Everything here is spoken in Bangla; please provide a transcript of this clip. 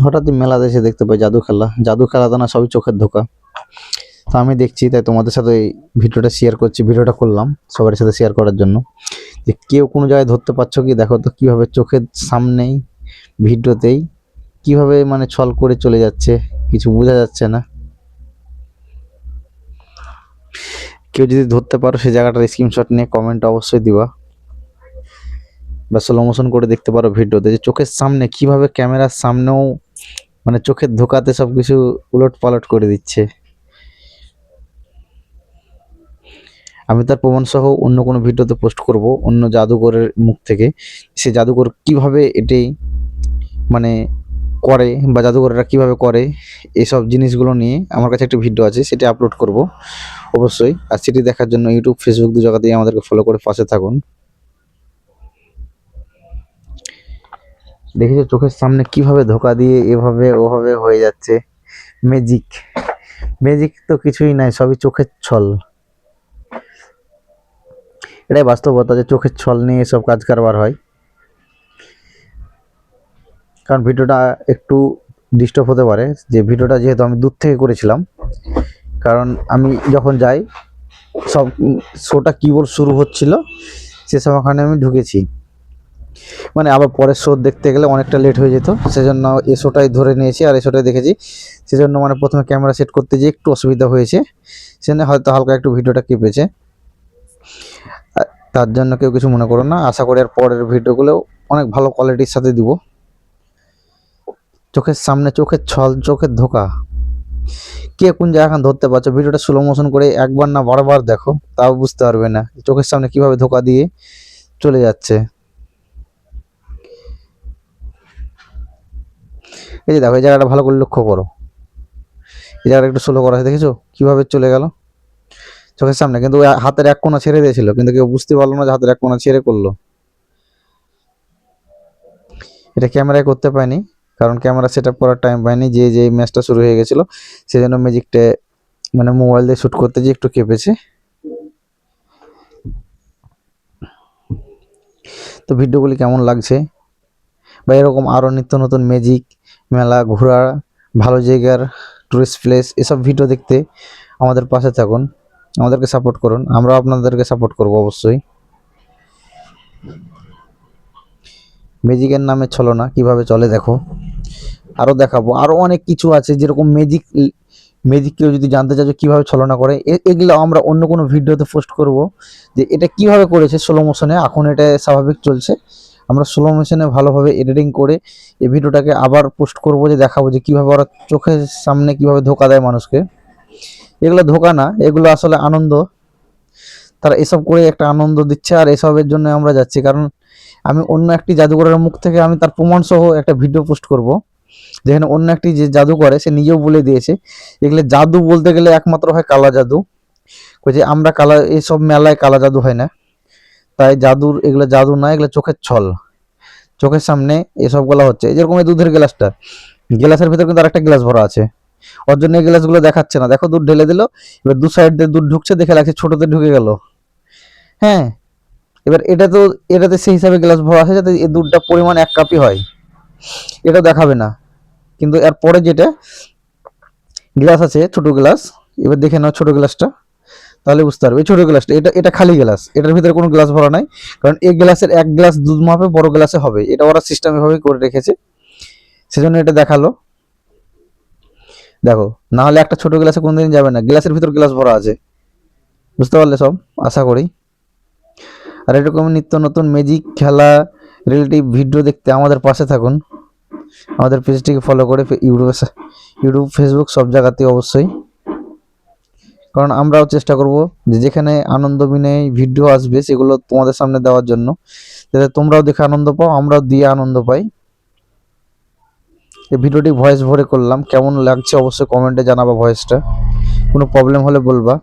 হঠাৎই মেলাতে এসে দেখতে পাই জাদু খেলা তো না, সবই চোখের ধোকা। তো আমি দেখছি, তাই তোমাদের সাথে এই ভিডিওটা শেয়ার করছি, ভিডিওটা করলাম সবার সাথে শেয়ার করার জন্য, যে কেউ কোনো জায়গায় ধরতে পারছো কি, দেখো তো কীভাবে চোখের সামনেই ভিডিওতেই কীভাবে মানে ছল করে চলে যাচ্ছে, কিছু বোঝা যাচ্ছে না। কেউ যদি ধরতে পারো সেই জায়গাটার স্ক্রিনশট নিয়ে কমেন্ট অবশ্যই দিবা, বা স্লো মোশন করে দেখতে পারো ভিডিওতে, যে চোখের সামনে কিভাবে ক্যামেরার সামনেও মানে চোখের ধোকাতে সব কিছু উলট পালট করে দিচ্ছে। আমি তার প্রমাণ সহ অন্য কোনো ভিডিওতে পোস্ট করব, অন্য জাদুকরের মুখ থেকে, সে জাদুকর কিভাবে এটি মানে করে, বা জাদুকররা কিভাবে করে, এসব জিনিসগুলো নিয়ে আমার কাছে একটা ভিডিও আছে, সেটি আপলোড করব অবশ্যই। আর সেটি দেখার জন্য ইউটিউব, ফেসবুক দু জায়গাতেই আমাদেরকে ফলো করে পাশে থাকুন। দেখেছো চোখের সামনে কিভাবে ধোকা দিয়ে এভাবে ওভাবে হয়ে যাচ্ছে। ম্যাজিক ম্যাজিক তো কিছুই নাই, সবই চোখের ছল। এটাই বাস্তবতা, যে চোখের ছল নিয়ে এসব কাজ কারবার হয়। কারণ ভিডিওটা একটু ডিস্টার্ব হতে পারে, যে ভিডিওটা যেহেতু আমি দূর থেকে করেছিলাম, কারণ আমি যখন যাই সব শোটা কিবোর্ড শুরু হচ্ছিল, সে সময়খানে আমি ঢুকেছি, মানে আবার পরের শো দেখতে গেলে অনেকটা লেট হয়ে যেত, সেজন্য এ শোটাই ধরে নিয়েছি আর এ শোটাই দেখেছি। সেজন্য মানে প্রথমে ক্যামেরা সেট করতে গিয়ে একটু অসুবিধা হয়েছে, সেজন্য হয়তো হালকা একটু ভিডিওটা কেঁপেছে। তার জন্য কেউ কিছু মনে করো না, আশা করি আর পরের ভিডিওগুলো অনেক ভালো কোয়ালিটির সাথে দিব। চোখের সামনে চোখের ছল, চোখের ধোকা, কে কোন জায়গা ধরতে পারছো, ভিডিওটা স্লো মোশন করে একবার না বারবার দেখো, তাও বুঝতে পারবে না চোখের সামনে কিভাবে ধোকা দিয়ে চলে যাচ্ছে। এই যে দেখো, এই জায়গাটা ভালো করে লক্ষ্য করো, এই জায়গাটা একটু স্লো করা আছে, দেখেছো কিভাবে চলে গেল চোখের সামনে, কিন্তু হাতের এক কোণা ছেড়ে দিয়েছিল, কিন্তু কেউ বুঝতে পারলো না যে হাতের এক কোণা ছেড়ে করলো। এটা ক্যামেরায় করতে পাইনি, কারণ ক্যামেরা সেট আপ করার টাইম পাইনি, যে ম্যাচটা শুরু হয়ে গেছিলো, সেই জন্য ম্যাজিকটা মানে মোবাইল দিয়ে শ্যুট করতে গিয়ে একটু কেঁপেছে। তো ভিডিওগুলি কেমন লাগছে, বা এরকম আরও নিত্য নতুন ম্যাজিক, মেলা ঘোরা, ভালো জায়গার টুরিস্ট প্লেস, এসব ভিডিও দেখতে আমাদের পাশে থাকুন, আমাদেরকে সাপোর্ট করুন, আমরা আপনাদেরকে সাপোর্ট করব অবশ্যই। ম্যাজিকের নামে ছলনা কিভাবে চলে দেখো, আরও দেখাবো, আরও অনেক কিছু আছে, যেরকম ম্যাজিক কেউ যদি জানতে চাইছো কীভাবে ছলনা করে, এগুলো আমরা অন্য কোনো ভিডিওতে পোস্ট করব, যে এটা কিভাবে করেছে স্লো মোশনে, এখন এটা স্বাভাবিক চলছে, আমরা স্লো মোশনে ভালোভাবে এডিটিং করে এই ভিডিওটাকে আবার পোস্ট করব, যে দেখাবো যে কীভাবে ওরা চোখের সামনে কীভাবে ধোকা দেয় মানুষকে। এগুলো ধোকা না, এগুলো আসলে আনন্দ, তারা এসব করে একটা আনন্দ দিচ্ছে, আর এসবের জন্য আমরা যাচ্ছি। কারণ আমি অন্য একটি জাদুকরের মুখ থেকে আমি তার প্রমাণ সহ একটা ভিডিও পোস্ট করব, যেখানে অন্য একটি যে জাদু করে সে নিজেও বলে দিয়েছে, এগুলো জাদু বলতে গেলে একমাত্র হয় কালা জাদু, যে আমরা কালা, এইসব মেলায় কালা জাদু হয় না, তাই জাদুর এগুলো জাদু না, এগুলো চোখের ছল, চোখের সামনে এসবগুলো হচ্ছে। যেরকম এই দুধের গ্লাসটা, গ্লাসের ভিতরে কিন্তু আরেকটা গ্লাস ভরা আছে, ওর জন্য এই গ্লাসগুলো দেখাচ্ছে না, দেখো দুধ ঢেলে দিল, এবার দু সাইড দিয়ে দুধ ঢুকছে, দেখে লাগছে ছোটতে ঢুকে গেল। হ্যাঁ, এবার এটাতে সেই হিসাবে গ্লাস ভরা আছে, যাতে এই দুধটা পরিমাণ 1 কাপই হয়, এটা দেখাবে না। কিন্তু এর পরে যেটা গ্লাস আছে, ছোট গ্লাস, এবার দেখে নাও ছোট গ্লাসটা, তাহলে বুঝতে পারবে। এই ছোট গ্লাসটা, এটা খালি গ্লাস, এটার ভিতরে কোনো গ্লাস ভরা নাই, কারণ এই গ্লাসের 1 গ্লাস দুধ মাপে বড় গ্লাসে হবে, এটা ওরা সিস্টেম এভাবেই করে রেখেছে, সেজন্য এটা দেখালো। দেখো, না হলে একটা ছোট গ্লাসে কোনদিন যাবে না, গ্লাসের ভিতর গ্লাস ভরা আছে, বুঝতে পারলে সব আশা করি। আর এরকম নিত্য নতুন ম্যাজিক, খেলা, রিলেটিভ ভিডিও দেখতে আমাদের পাশে থাকুন, আমাদের পেজটিকে ফলো করে ইউটিউব, ফেসবুক সব জায়গাতে অবশ্যই, কারণ আমরাও চেষ্টা করব যে যেখানে আনন্দ বিনয় ভিডিও আসবে সেগুলো তোমাদের সামনে দেওয়ার জন্য, যাতে তোমরাও দেখে আনন্দ পাও, আমরাও দিয়ে আনন্দ পাই। এই ভিডিওটি ভয়েস ভরে করলাম, কেমন লাগছে অবশ্যই কমেন্টে জানাবা, ভয়েসটা কোনো প্রবলেম হলে বলবা।